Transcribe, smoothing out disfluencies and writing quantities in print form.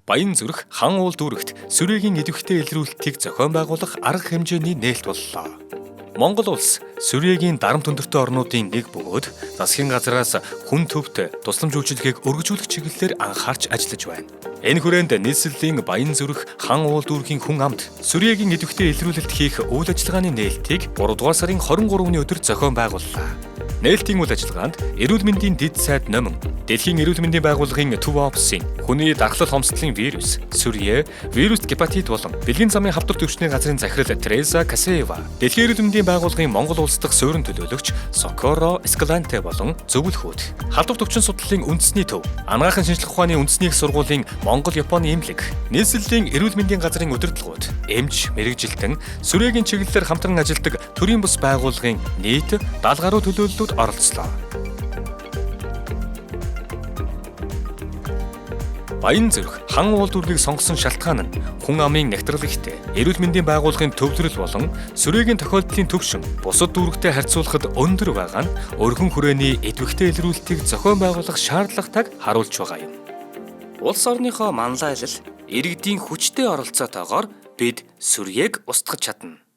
Баян зүрх хан уул дүүрэгт сүрээгийн идэвхтэй илрүүлэлтийг зохион байгуулах арга хэмжээний нээлт боллоо. Монгол улс сүрээгийн дарамт өндөртэй орнуудын нэг бөгөөд засгийн газраас хүн төвд тусламж үйлчилгээг өргөжүүлэх чиглэлээр анхаарч ажиллаж байна. Энэ хүрээнд нийслэлийн Баян зүрх хан уул дүүргийн хүн амт сүрээгийн идэвхтэй илрүүлэлт хийх үйл ажиллагааны нээлтийг 3 дугаар сарын 23-ны өдөр зохион байгууллаа. Нээлтийн үйл ажиллагаанд эрүүл мэндийн дэд сайд номин, Дэлхийн эрүүл мэндийн байгууллагын төв офисын хүний дархлал хомсдлын вирус, сүрье, вирус гепатит болон бэлгийн замын халдвар төвчний газрын захирал Тереза Касеева, Дэлхийн эрүүл мэндийн байгууллагын Монгол улс дахь суурин төлөөлөгч Сокоро Эскаланте болон зөвлөхүүд, халдвар төвчин судлалын үндэсний төв, анагаахын шинжлэх ухааны үндэсний их сургуулийн Монгол-Японы эмнэлэг, нийслэлийн эрүүл мэндийн газрын удирдлагууд, эмч, мэрэгжилтэн, сүрээгийн чиглэлээр хамтран ажилладаг төрийн бус байгууллагын нийт 70 гаруй төлөөллүүд оролцлоо. Баян зүрх хан уул дүүргийг сонгосон шалтгаан нь хүн амын нягтрал ихтэй, эрүүл мэндийн байгууллагын төвлөрөл болон сүрээгийн тохиолдлын төвшин бусад дүүрэгтэй харьцуулахад өндөр байгаа нь өргөн хүрээний идэвхтэй илрүүлэлтийг зохион байгуулах шаардлагатайг харуулж байгаа юм. Улс орныхоо манлайлал, иргэдийн хүчтэй оролцоотойгоор бид сүрьеэг устгах чадна.